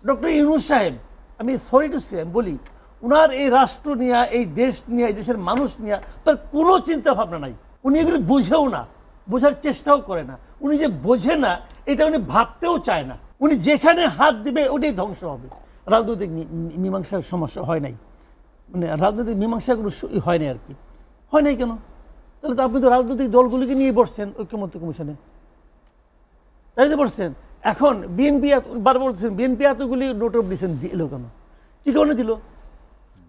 Doctor Yunus সাহেব, আমি sorry to say বলি, উনার এই রাষ্ট্র নিয়ে, এই দেশ নিয়ে, এই দেশের মানুষ নিয়ে তার কোনো চিন্তা ভাবনা নাই। উনি এগুলো বুঝেও না, বোঝার চেষ্টাও করে না। উনি যে বোঝে না এটা উনি ভাবতেও চায় না। উনি যেখানে হাত দিবে ওটাই ধ্বংস হবে। রাজনৈতিক মীমাংসার সমস্যা হয় নাই, মানে রাজনৈতিক মীমাংসাগুলো হয় নাই আর কি। হয় নাই কেন? তাহলে তো আপনি তো রাজনৈতিক দলগুলিকে নিয়ে বসছেন ঐক্যমত্য কমিশনে, তাই তো বসছেন। এখন বিএনপি বারবার বলছেন বিএনপি এতগুলি নোট অফ ডিসেন্ট দিল কেন? কী কারণে দিল?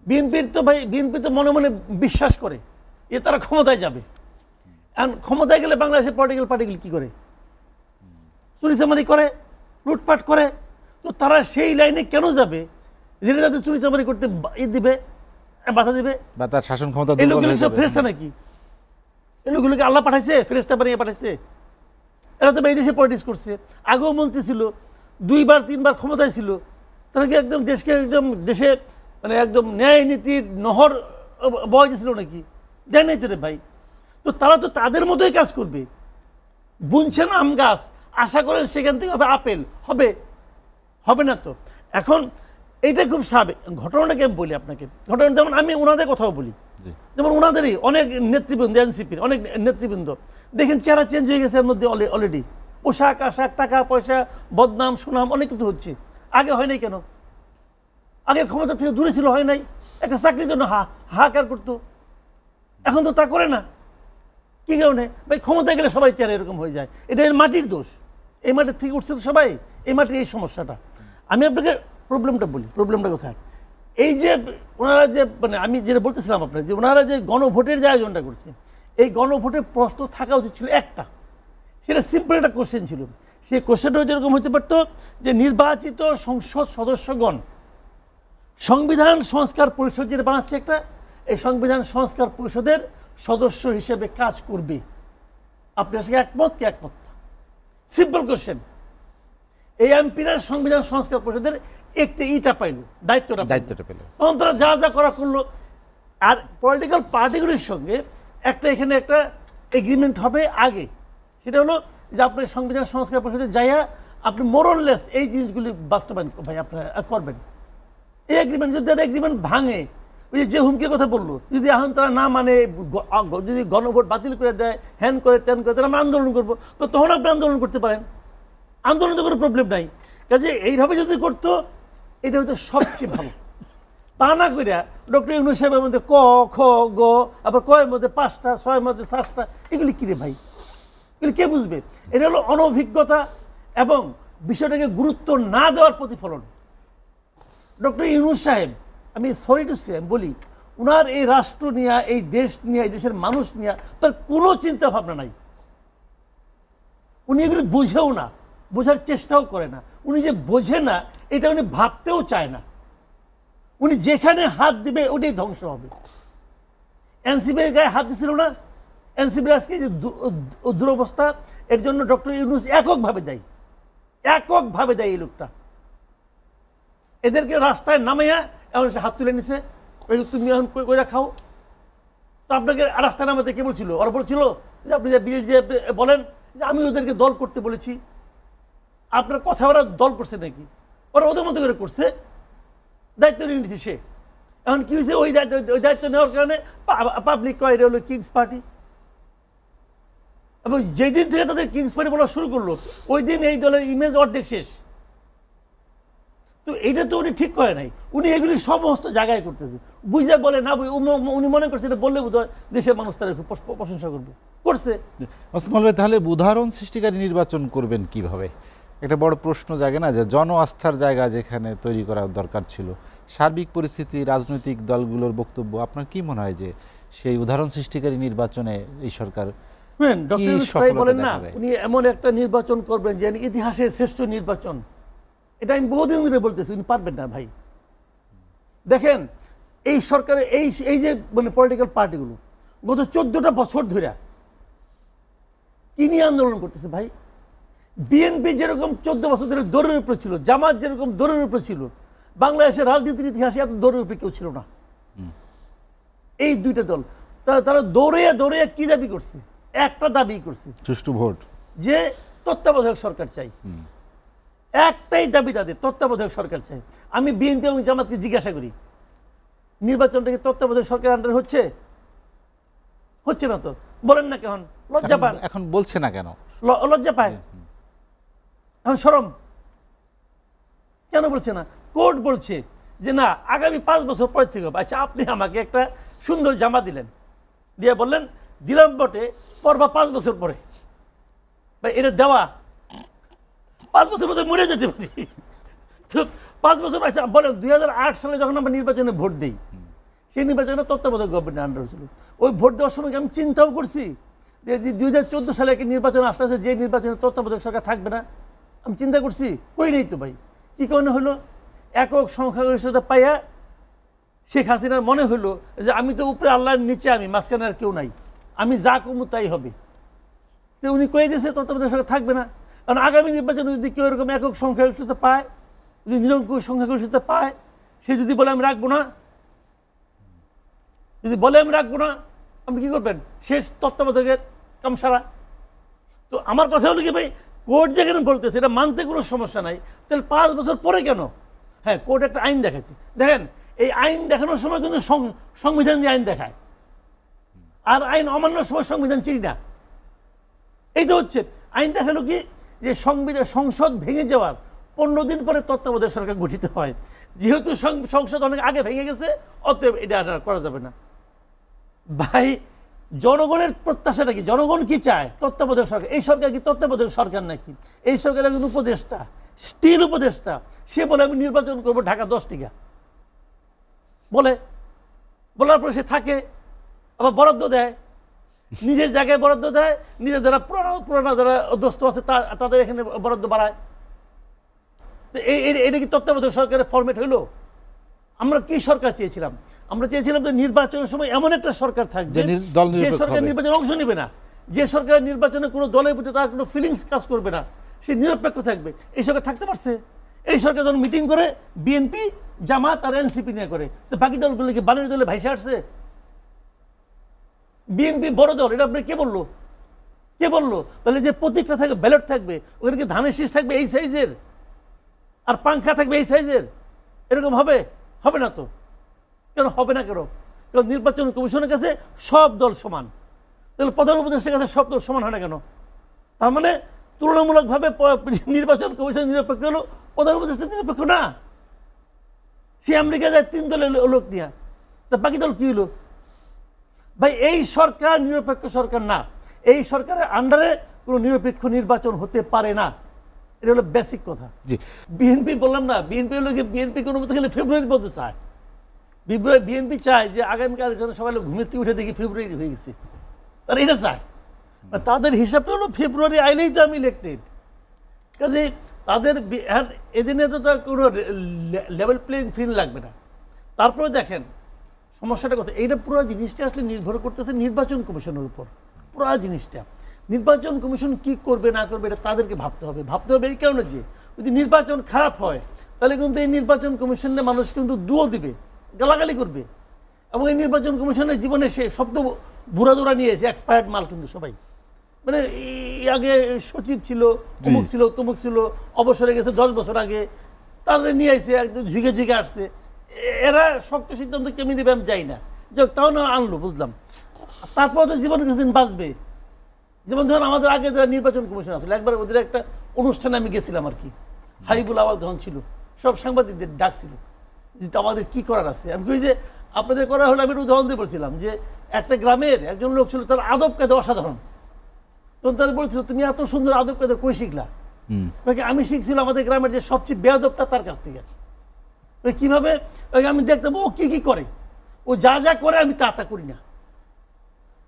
বিএনপির তো ভাই, বিএনপি তো মনে মনে বিশ্বাস করে এ তারা ক্ষমতায় যাবে। এখন ক্ষমতায় গেলে বাংলাদেশের পলিটিক্যাল পার্টিগুলি কী করে? চুরিচামারি করে, লুটপাট করে। তো তারা সেই লাইনে কেন যাবে যেটা তাদের চুরিচামারি করতে দিবে, বাধা দিবে? বা তার শাসন ক্ষমতা এই লোকগুলো সব ফেরেশতা নাকি? এই লোকগুলোকে আল্লাহ পাঠাইছে, ফেরেশতা বানিয়ে পাঠাইছে? এরা তো এই দেশে পলিটিক্স করছে, আগেও মন্ত্রী ছিল, 2বার 3বার ক্ষমতায় ছিল। তারা কি একদম দেশকে একদম দেশে মানে একদম ন্যায় নীতির নহর বয় ছিল নাকি? দেয় নাই তো রে ভাই। তো তারা তো তাদের মতোই কাজ করবে। বুনছেন আম গাছ, আশা করেন সেখান থেকে হবে আপেল, হবে? হবে না তো। এখন এইটা খুব স্বাভাবিক। ঘটনাটাকে আমি বলি আপনাকে, ঘটনা যেমন আমি ওনাদের কথাও বলি, যেমন ওনাদেরই অনেক নেতৃবৃন্দ, এনসিপির অনেক নেতৃবৃন্দ দেখেন চেহারা চেঞ্জ হয়ে গেছে এর মধ্যে অলরেডি। পোশাক আশাক, টাকা পয়সা, বদনাম সুনাম অনেক কিছু হচ্ছে। আগে হয় নাই কেন? আগে ক্ষমতা থেকে দূরে ছিল, হয় নাই? একটা চাকরির জন্য হাহাকার করতো, এখন তো তা করে না। কী কারণে? ভাই ক্ষমতায় গেলে সবাই চেহারা এরকম হয়ে যায়। এটা এর মাটির দোষ। এই মাটির থেকে উঠছে তো সবাই, এই মাটির এই সমস্যাটা। আমি আপনাকে প্রবলেমটা বলি, প্রবলেমটা কোথায়? এই যে ওনারা যে মানে আমি যেটা বলতেছিলাম আপনার, যে ওনারা যে গণভোটের যে আয়োজনটা করছে, এই গণভোটের প্রশ্ন থাকা উচিত ছিল একটা, সেটা সিম্পল একটা কোশ্চেন ছিল। সেই কোশ্চেনটা যেরকম হতে পারতো যে নির্বাচিত সংসদ সদস্যগণ সংবিধান সংস্কার পরিষদ যেটা বানাচ্ছে একটা, এই সংবিধান সংস্কার পরিষদের সদস্য হিসেবে কাজ করবে। আপনার সাথে একমত কি একমত না? Simple question. এই এমপিরা সংবিধান সংস্কার পরিষদের ইটা পাইল, দায়িত্বটা পেল, তখন তারা যা যা করা করলো। আর পলিটিক্যাল পার্টিগুলির সঙ্গে এখানে একটা এগ্রিমেন্ট হবে আগে, সেটা হলো যে আপনি সংবিধান সংস্কার পরিষদে যাইয়া আপনি মোরললেস এই জিনিসগুলি বাস্তবায়ন ভাই আপনারা করবেন। এই এগ্রিমেন্ট যদি তারা এগ্রিমেন্ট ভাঙে, ওই যে হুমকির কথা বললো, যদি এখন তারা না মানে, যদি গণভোট বাতিল করে দেয়, হ্যান করে ত্যান করে, তারা আমরা আন্দোলন করবো, তো তখন আপনি আন্দোলন করতে পারেন, আন্দোলন তো কোনো প্রবলেম নাই। কাজে এইভাবে যদি করতো এটা হয়তো সবচেয়ে ভালো। তা না করিয়া ডক্টর ইউনূস সাহেবের মধ্যে ক খ গ, আবার কয়ের মধ্যে 5টা, 6-এর মধ্যে 7টা, এগুলি কিরে ভাই? এগুলি কে বুঝবে? এটা হলো অনভিজ্ঞতা এবং বিষয়টাকে গুরুত্ব না দেওয়ার প্রতিফলন। ডক্টর ইউনূস সাহেব, আমি সরি টু সে বলি, উনার এই রাষ্ট্র নিয়ে, এই দেশ নিয়ে, এই দেশের মানুষ নিয়ে তার কোনো চিন্তা ভাবনা নাই। উনি এগুলি বুঝেও না, বোঝার চেষ্টাও করে না। উনি যে বোঝে না এটা উনি ভাবতেও চায় না। উনি যেখানে হাত দিবে ওটাই ধ্বংস হবে। এনসিপির গায়ে হাত দিছিল না, এনসিপির আজকে যে দুরবস্থা, এর জন্য ডক্টর ইউনূস এককভাবে দেয়, এককভাবে দেয়। এই লোকটা এদেরকে রাস্তায় নামাইয়া এখন সে হাত তুলে নিছে, তুমি এখন কইরা খাও। তো আপনাকে রাস্তায় নামাতে কে বলছিল? ওরা বলছিল যে আপনি যে বলেন যে আমি ওদেরকে দল করতে বলেছি। আপনার কথা ওরা দল করছে নাকি? ওরা ওদের মতো করে করছে, দায়িত্ব নিয়ে নিচ্ছে সে। এখন কি হয়েছে? ওই দায়িত্ব নেওয়ার কারণে পাবলিক কয় এটা হলো কিংস পার্টি। এবং যেই দিন থেকে তাদের কিংস পার্টি বলা শুরু করলো, ওই দিন এই দলের ইমেজ অর্ধেক শেষ। তো এইটা তো উনি ঠিক করে নাই। উনি এগুলি সমস্ত জায়গায় করতেছে, বুঝে বলে না, উনি মনে করছে এটা বললে বোধ হয় দেশের মানুষ তারা খুব প্রশংসা করবে, করছে। তাহলে উদাহরণ সৃষ্টিকারী নির্বাচন করবেন কিভাবে? একটা বড় প্রশ্ন জাগে না, যে জন আস্থার জায়গা যেখানে তৈরি করা দরকার ছিল, সার্বিক পরিস্থিতি, রাজনৈতিক দলগুলোর বক্তব্য, আপনার কি মনে হয় যে সেই উদাহরণ সৃষ্টিকারী নির্বাচনে এই সরকার বলেন না উনি এমন একটা নির্বাচন করবেন যে ইতিহাসের শ্রেষ্ঠ নির্বাচন? এটা আমি বহুদিন ধরে বলতেছি, উনি পারবেন না ভাই। দেখেন এই সরকারের এই যে মানে পলিটিক্যাল পার্টিগুলো গত 14টা বছর ধরে কি নিয়ে আন্দোলন করতেছে ভাই? বিএনপি যেরকম 14 বছর ধরে দৌড়ের উপরে ছিল, জামাত যেরকম দৌড়ের উপরে ছিল, বাংলাদেশের রাজনীতির ইতিহাসে এত দৌড়ের উপরে কেউ ছিল না। এই দুইটা দল তারা দৌড়ে কি দাবি করছে? একটা দাবি করছে, সুষ্ঠু ভোট, যে তত্ত্বাবধায়ক সরকার চাই। একটাই দাবি তাদের, তত্ত্বাবধায়ক সরকার চাই। আমি বিএনপি এবং জামাতকে জিজ্ঞাসা করি, নির্বাচনটা কি তত্ত্বাবধায়ক সরকার আন্ডারে হচ্ছে? হচ্ছে না তো, বলেন না কেন? লজ্জা পান? এখন বলছে না কেন? লজ্জা পায়, এখন শরম কেন বলছে না? কোর্ট বলছে যে না, আগামী 5 বছর পর থেকে হবে। আচ্ছা, আপনি আমাকে একটা সুন্দর জামা দিলেন, দিয়ে বললেন দিলাম বটে, পরবা 5 বছর পরে। ভাই, এটা দেওয়া 5 বছর মধ্যে মরে যেতে পারি তো 5 বছর। আচ্ছা বলেন, 2008 সালে যখন আমরা নির্বাচনে ভোট দিই, সেই নির্বাচনে তত্ত্বাবধায়ক গভর্নমেন্টের আন্ডার হয়েছিল। ওই ভোট দেওয়ার সময় আমি চিন্তাও করছি যে 2014 সালে একটা নির্বাচন আসতে, যে নির্বাচনে তত্ত্বাবধায়ক সরকার থাকবে না, আমি চিন্তা করছি? করি নাই তো ভাই। কী কারণে হলো? একক সংখ্যাগরিষ্ঠতা পাইয়া শেখ হাসিনার মনে হলো যে আমি তো উপরে, আল্লাহর নিচে আমি, মাঝখানে আর কেউ নাই, আমি যা কমু তাই হবে। তো উনি কয়ে দিয়েছে তত্ত্বাবধায়ক সরকার থাকবে না। কারণ আগামী নির্বাচনে যদি কেউ এরকম একক সংখ্যাগরিষ্ঠতা পায়, যদি নিরঙ্কুশ সংখ্যাগরিষ্ঠতা পায়, সে যদি বলে আমি রাখবো না, যদি বলে আমি রাখবো না, আপনি কী করবেন? শেষ তত্ত্বাবধায়কের কামসারা। তো আমার কথা হলো কি ভাই, কোর্ট যেখানে বলতেছে এটা মানতে কোনো সমস্যা নাই, তাহলে 5 বছর পরে কেন? হ্যাঁ, কোর্ট একটা আইন দেখাচ্ছে, দেখেন এই আইন দেখানোর সময় কিন্তু সংবিধান দিয়ে আইন দেখায়, আর আইন অমান্যর সময় সংবিধান চিনি না। এই তো হচ্ছে আইন দেখালো কি, যে সংসদ ভেঙে যাওয়ার 15 দিন পরে তত্ত্বাবধায়ক সরকার গঠিত হয়। যেহেতু সংসদ অনেক আগে ভেঙে গেছে, অতএব এটা আর করা যাবে না। ভাই, জনগণের প্রত্যাশাটা কি? জনগণ কি চায়? তত্ত্বাবধায়ক সরকার। এই সরকার কি তত্ত্বাবধায়ক সরকার নাকি? এই সরকার একজন উপদেষ্টা, স্টিল উপদেষ্টা, সে বলে আমি নির্বাচন করবো ঢাকা 10 টাকা বলার পরে সে থাকে, আবার বরাদ্দ দেয়, নিজের জায়গায় বরাদ্দ দেয়, নিজের যারা পুরানো যারা অধ্যস্ত আছে তাদের এখানে বরাদ্দ বাড়ায়। এটা কি তত্ত্বাবধায়ক সরকারের ফরম্যাট হইল? আমরা কি সরকার চেয়েছিলাম? আমরা চেয়েছিলাম যে নির্বাচনের সময় এমন একটা সরকার থাকবে যে সরকার নির্বাচনে অংশ নেবে না, যে সরকার নির্বাচনে কোনো দলের প্রতি তার কোনো ফিলিংস কাজ করবে না, সে নিরপেক্ষ থাকবে। এই সরকার থাকতে পারছে? এই সরকার যখন মিটিং করে বিএনপি, জামাত আর এনসিপি নিয়ে করে, তো বাকি দলগুলোকে বানের দলে ভাইসে আসছে। বিএনপি বড় দল, এটা আপনি কে বললো? কে বললো? তাহলে যে প্রতীকটা থাকবে, ব্যালট থাকবে, ওখানে কি ধানের শীষ থাকবে এই সাইজের, আর পাংখা থাকবে এই সাইজের? এরকম হবে? হবে না তো। কেন হবে না? কারণ নির্বাচন কমিশনের কাছে সব দল সমান, তাহলে প্রধান উপদেষ্টার কাছে সব দল সমান হয় না কেন? তার মানে তুলনামূলকভাবে নির্বাচন কমিশন নিরপেক্ষ হলো, প্রধান উপদেষ্টা নিরপেক্ষ না। সে আমেরিকা যায় 3 দলের লোক নিয়ে, তা বাকি দল কি হলো? ভাই, এই সরকার নিরপেক্ষ সরকার না। এই সরকারের আন্ডারে কোনো নিরপেক্ষ নির্বাচন হতে পারে না। এটা হলো বেসিক কথা। বিএনপি বললাম না, বিএনপি হলো বিএনপি কোনো মতো গেলে ফেব্রুয়ারির মধ্যে চায়। বিএনপি চায় যে আগামীকাল সবাই ঘুমের থেকে উঠে দেখি ফেব্রুয়ারি হয়ে গেছে, তারা এটা চায়। তাদের হিসাবটা হলো ফেব্রুয়ারি আইলেই যে আমি ইলেক্টেড। কাজে তাদের এদিনে তো তার কোনো লেভেল প্লেইং ফিল্ড লাগবে না। তারপরে দেখেন সমস্যাটা কথা, এইটা পুরো জিনিসটা আসলে নির্ভর করতেছে নির্বাচন কমিশনের উপর। পুরো জিনিসটা নির্বাচন কমিশন কি করবে না করবে এটা তাদেরকে ভাবতে হবে। এই কারণে যে যদি নির্বাচন খারাপ হয়, তাহলে কিন্তু এই নির্বাচন কমিশনে মানুষ কিন্তু দুও দিবে, গালাগালি করবে। এবং এই নির্বাচন কমিশনের জীবনে সে শব্দ বুড়াদোড়া নিয়েছে, এক্সপায়ার্ড মাল কিন্তু সবাই। মানে আগে সচিব ছিল, অমুক ছিল, তমুক ছিল, অবসরে গেছে 10 বছর আগে, তাদের নিয়ে আসছে, একদম ঝুঁকে ঝুঁকে আসছে। এরা শক্ত সিদ্ধান্ত কেমনি দেবে আমি যাই না, যাক তাও না আনলো, বুঝলাম। তারপর তো জীবন কিছুদিন বাঁচবে। যেমন ধরুন আমাদের আগে যারা নির্বাচন কমিশন আসলে, একবার ওদের একটা অনুষ্ঠানে আমি গেছিলাম আর কি, হাবিবুল আওয়াল যখন ছিল, সব সাংবাদিকদের ডাকছিল যে আমাদের কি করার আছে। আমি কই যে আপনাদের করা হলে আমি উদাহরণ দিয়ে বলছিলাম যে একটা গ্রামের একজন লোক ছিল, তার আদব কায়দা অসাধারণ। তখন তারা বলছিল তুমি এত সুন্দর আদব কায়দা কই শিখলা? আমি শিখছিলাম আমাদের গ্রামের যে সবচেয়ে বেয়াদবটা তার কাছ থেকে। কিভাবে? আমি দেখতাম ও কি কি করে, ও যা যা করে আমি তা করি না।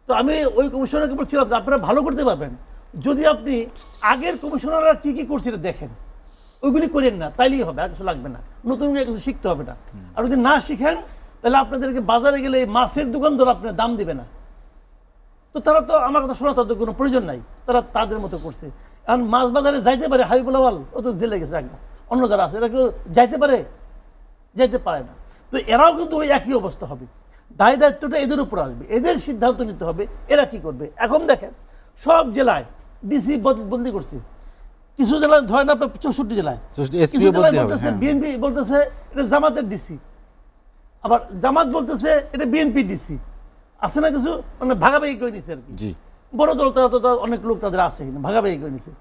তো আমি ওই কমিশনারকে বলছিলাম যে আপনারা ভালো করতে পারবেন যদি আপনি আগের কমিশনাররা কি কি করছে দেখেন, ওইগুলি করেন না, তাইলেই হবে, আর কিছু লাগবে না, নতুন কিছু শিখতে হবে না। আর যদি না শিখেন তাহলে আপনাদেরকে বাজারে গেলে মাছের দোকান ধরে আপনার দাম দেবে না। তো তারা তো আমার কথা শোনা, তাদের কোনো প্রয়োজন নাই, তারা তাদের মতো করছে। এখন মাছ বাজারে যাইতে পারে হাবিবুল আওয়াল, ও তো জেলে গেছে একদম, অন্য যারা আছে এরা কেউ যাইতে পারে? যাইতে পারে না। তো এরাও কিন্তু ওই একই অবস্থা হবে, দায় দায়িত্বটা এদের উপর আসবে, এদের সিদ্ধান্ত নিতে হবে এরা কি করবে। এখন দেখেন সব জেলায় ডিসি বদলি করছে, কিছু জেলায় ধরেন আপনার 64 জেলায়, কিছু জেলায় বলতেছে বিএনপি বলতেছে এটা জামাতের ডিসি, আবার জামাত বলতেছে এটা বিএনপি ডিসি, আছে না কিছু, মানে ভাগাভাগি করে নিছে আর কি। বড় দল তারা তো অনেক লোক তাদের আছে, ভাগাভাগি করে নিছে।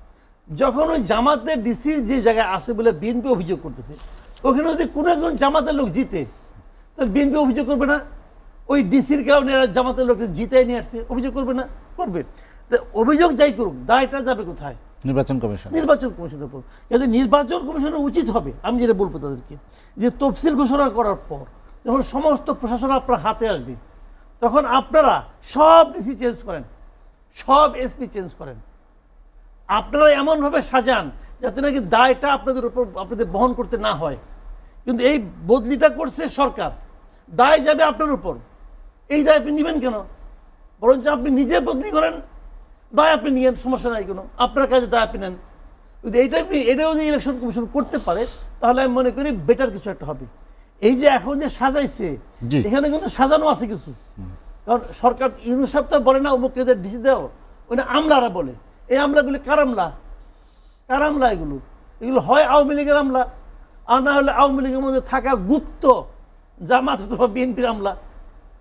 যখন ওই জামাতের ডিসির যে জায়গায় আছে বলে বিএনপি অভিযোগ করতেছে, ওখানে যদি কোনো একজন জামাতের লোক জিতে, তাহলে বিএনপি অভিযোগ করবে না ওই ডিসির কারণে জামাতের লোক জিতাই নিয়ে আসছে? অভিযোগ করবে না? করবে। অভিযোগ যাই করুক, দায়টা যাবে কোথায়? নির্বাচন কমিশন। নির্বাচন কমিশনের উপর। কিন্তু নির্বাচন কমিশনের উচিত হবে, আমি যেটা বলবো তাদেরকে, যে তফসিল ঘোষণা করার পর যখন সমস্ত প্রশাসন আপনার হাতে আসবে, তখন আপনারা সব ডিসি চেঞ্জ করেন, সব এসপি চেঞ্জ করেন, আপনারা এমনভাবে সাজান যাতে নাকি দায়টা আপনাদের উপর আপনাদের বহন করতে না হয়। কিন্তু এই বদলিটা করছে সরকার, দায় যাবে আপনার উপর। এই দায় আপনি নেবেন কেন? বরঞ্চ আপনি নিজে বদলি করেন, দায় আপনি নিয়েন, সমস্যা নাই কোনো, আপনার কাজে দায় আপনি নেন। কিন্তু এটাও যে ইলেকশন কমিশন করতে পারে, তাহলে আমি মনে করি বেটার কিছু একটা হবে। এই যে এখন যে সাজাইছে, এখানে কিন্তু সাজানো আছে কিছু। কারণ সরকার ইউনুস সাহেব তো বলে না অমুককে ডিসি দাও, ওইটা আমলারা বলে। এই আমলাগুলি কার আমলা? কার আমলা এগুলো? এগুলো হয় আওয়ামী লীগের আমলা, আর না হলে আওয়ামী লীগের মধ্যে থাকা গুপ্ত জামাত অথবা বিএনপির আমলা।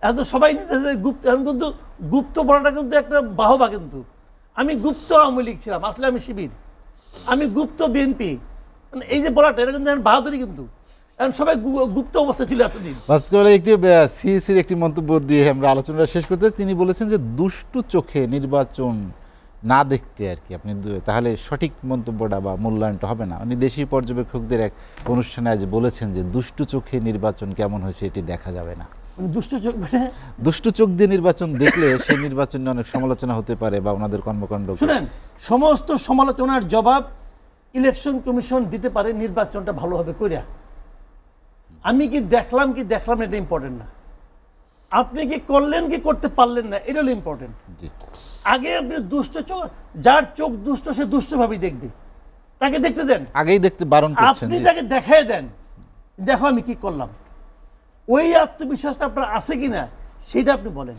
এখন তো সবাই নিজেদের গুপ্ত, এখন কিন্তু গুপ্ত বলাটা কিন্তু একটা বাহবা। কিন্তু আমি গুপ্ত আওয়ামী লীগ ছিলাম, আসলে আমি শিবির, আমি গুপ্ত বিএনপি, মানে এই যে বলাটা, এটা কিন্তু বাহাদুরি। কিন্তু এখন সবাই গুপ্ত অবস্থা ছিল এতদিন। বাস্তবে একটি সিইসির একটি মন্তব্য দিয়ে আমরা আলোচনাটা শেষ করতে, তিনি বলেছেন যে দুষ্টু চোখে নির্বাচন না দেখতে আর কি আপনি, তাহলে সঠিক মন্তব্যটা বা মূল্যায়নটা হবে না। উনি দেশীয় পর্যবেক্ষকদের এক অনুষ্ঠানে আজ বলেছেন যে দুষ্টু চোখে নির্বাচন কেমন হয়েছে এটি দেখা যাবে না। দুষ্টু চোখ দিয়ে নির্বাচন দেখলে সেই নির্বাচনে অনেক সমালোচনা হতে পারে বা ওনাদের কর্মকাণ্ড। শুনেন, সমস্ত সমালোচনার জবাব ইলেকশন কমিশন দিতে পারে নির্বাচনটা ভালোভাবে কইরা। আমি কি দেখলাম না, এটা ইম্পর্টেন্ট না। আপনি কি করলেন কি করতে পারলেন না, এটা হলো ইম্পর্টেন্ট। আগে আপনি দুষ্ট চোখ, যার চোখ দুষ্ট সে দুষ্টভাবেই দেখবে, তাকে দেখতে দেন, আগেই দেখতে বারণ করছেন। আপনি তাকে দেখায় দেন, দেখো আমি কি করলাম। ওই আত্মবিশ্বাসটা আপনার আছে কিনা সেটা আপনি বলেন।